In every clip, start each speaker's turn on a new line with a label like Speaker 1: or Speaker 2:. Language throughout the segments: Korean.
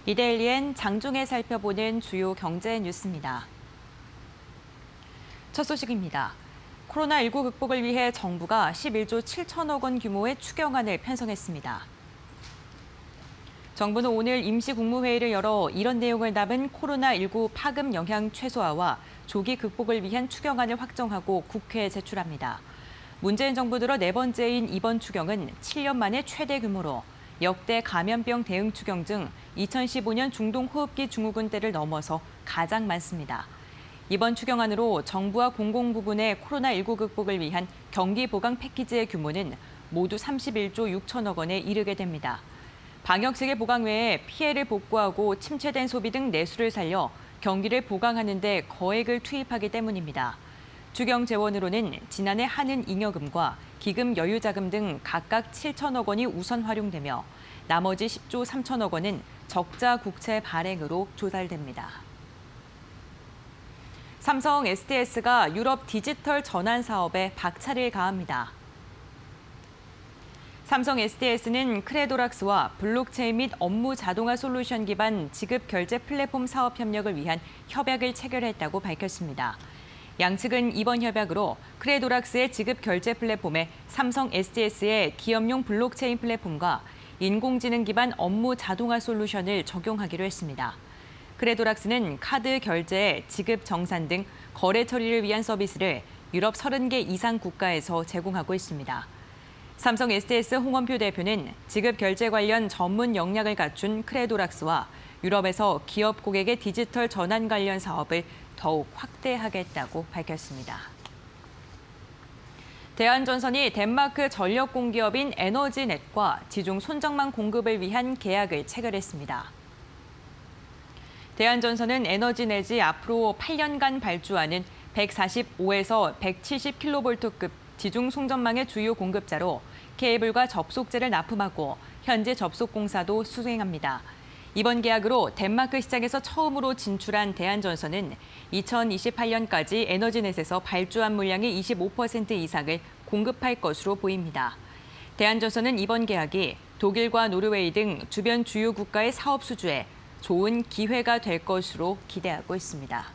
Speaker 1: 이데일리엔 장중에 살펴보는 주요 경제 뉴스입니다. 첫 소식입니다. 코로나19 극복을 위해 정부가 11조 7천억 원 규모의 추경안을 편성했습니다. 정부는 오늘 임시국무회의를 열어 이런 내용을 담은 코로나19 파급 영향 최소화와 조기 극복을 위한 추경안을 확정하고 국회에 제출합니다. 문재인 정부 들어 네 번째인 이번 추경은 7년 만에 최대 규모로 역대 감염병 대응 추경 중 2015년 중동호흡기 증후군 때를 넘어서 가장 많습니다. 이번 추경안으로 정부와 공공부문의 코로나19 극복을 위한 경기 보강 패키지의 규모는 모두 31조 6천억 원에 이르게 됩니다. 방역체계 보강 외에 피해를 복구하고 침체된 소비 등 내수를 살려 경기를 보강하는 데 거액을 투입하기 때문입니다. 추경 재원으로는 지난해 한은 잉여금과 기금 여유자금 등 각각 7천억 원이 우선 활용되며 나머지 10조 3천억 원은 적자 국채 발행으로 조달됩니다. 삼성 SDS가 유럽 디지털 전환 사업에 박차를 가합니다. 삼성 SDS는 크레도락스와 블록체인 및 업무 자동화 솔루션 기반 지급 결제 플랫폼 사업 협력을 위한 협약을 체결했다고 밝혔습니다. 양측은 이번 협약으로 크레도락스의 지급 결제 플랫폼에 삼성 SDS의 기업용 블록체인 플랫폼과 인공지능 기반 업무 자동화 솔루션을 적용하기로 했습니다. 크레도락스는 카드 결제, 지급 정산 등 거래 처리를 위한 서비스를 유럽 30개 이상 국가에서 제공하고 있습니다. 삼성 SDS 홍원표 대표는 지급 결제 관련 전문 역량을 갖춘 크레도락스와 유럽에서 기업 고객의 디지털 전환 관련 사업을 더욱 확대하겠다고 밝혔습니다. 대한전선이 덴마크 전력 공기업인 에너지넷과 지중 손정망 공급을 위한 계약을 체결했습니다. 대한전선은 에너지넷이 앞으로 8년간 발주하는 145에서 170kV급 지중 송전망의 주요 공급자로 케이블과 접속재를 납품하고 현재 접속 공사도 수행합니다. 이번 계약으로 덴마크 시장에서 처음으로 진출한 대한전선은 2028년까지 에너지넷에서 발주한 물량의 25% 이상을 공급할 것으로 보입니다. 대한전선은 이번 계약이 독일과 노르웨이 등 주변 주요 국가의 사업 수주에 좋은 기회가 될 것으로 기대하고 있습니다.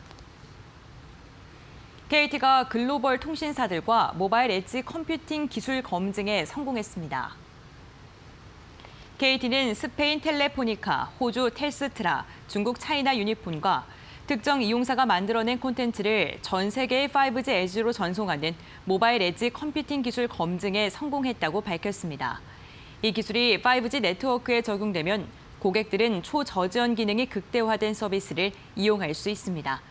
Speaker 1: KT가 글로벌 통신사들과 모바일 엣지 컴퓨팅 기술 검증에 성공했습니다. KT는 스페인 텔레포니카, 호주 텔스트라, 중국 차이나 유니폰과 특정 이용사가 만들어낸 콘텐츠를 전 세계의 5G 엣지로 전송하는 모바일 엣지 컴퓨팅 기술 검증에 성공했다고 밝혔습니다. 이 기술이 5G 네트워크에 적용되면 고객들은 초저지연 기능이 극대화된 서비스를 이용할 수 있습니다.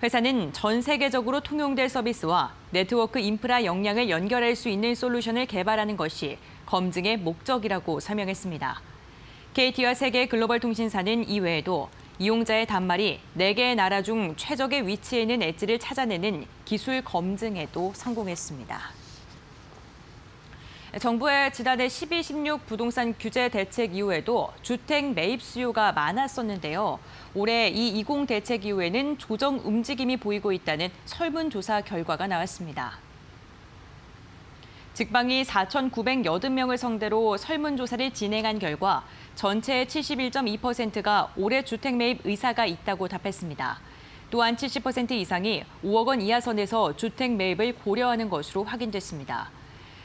Speaker 1: 회사는 전 세계적으로 통용될 서비스와 네트워크 인프라 역량을 연결할 수 있는 솔루션을 개발하는 것이 검증의 목적이라고 설명했습니다. KT와 세계 글로벌 통신사는 이외에도 이용자의 단말이 4개의 나라 중 최적의 위치에 있는 엣지를 찾아내는 기술 검증에도 성공했습니다. 정부의 지난해 12.16 부동산 규제 대책 이후에도 주택 매입 수요가 많았었는데요. 올해 이 20 대책 이후에는 조정 움직임이 보이고 있다는 설문조사 결과가 나왔습니다. 직방이 4,980명을 상대로 설문조사를 진행한 결과 전체의 71.2%가 올해 주택 매입 의사가 있다고 답했습니다. 또한 70% 이상이 5억 원 이하 선에서 주택 매입을 고려하는 것으로 확인됐습니다.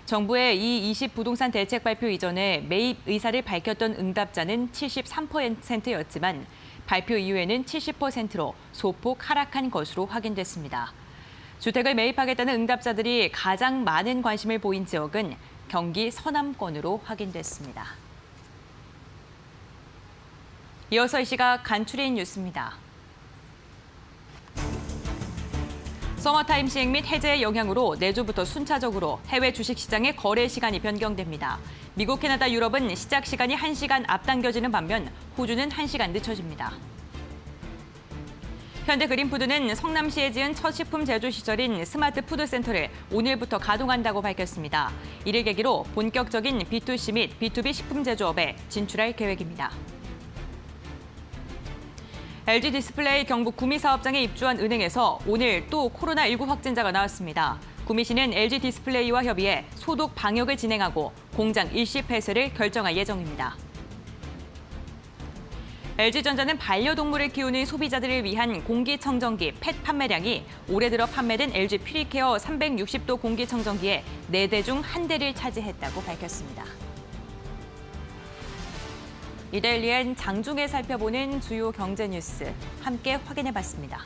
Speaker 1: 정부의 이 20 부동산 대책 발표 이전에 매입 의사를 밝혔던 응답자는 73%였지만 발표 이후에는 70%로 소폭 하락한 것으로 확인됐습니다. 주택을 매입하겠다는 응답자들이 가장 많은 관심을 보인 지역은 경기 서남권으로 확인됐습니다. 이어서 이 시각 간추린 뉴스입니다. 서머타임 시행 및 해제의 영향으로 내주부터 순차적으로 해외 주식시장의 거래 시간이 변경됩니다. 미국, 캐나다, 유럽은 시작 시간이 1시간 앞당겨지는 반면 호주는 1시간 늦춰집니다. 현대그린푸드는 성남시에 지은 첫 식품 제조 시설인 스마트 푸드센터를 오늘부터 가동한다고 밝혔습니다. 이를 계기로 본격적인 B2C 및 B2B 식품 제조업에 진출할 계획입니다. LG 디스플레이 경북 구미 사업장에 입주한 은행에서 오늘 또 코로나19 확진자가 나왔습니다. 구미시는 LG 디스플레이와 협의해 소독 방역을 진행하고 공장 일시 폐쇄를 결정할 예정입니다. LG전자는 반려동물을 키우는 소비자들을 위한 공기청정기 펫 판매량이 올해 들어 판매된 LG 퓨리케어 360도 공기청정기의 4대 중 1대를 차지했다고 밝혔습니다. 이데일리엔 장중에 살펴보는 주요 경제 뉴스 함께 확인해봤습니다.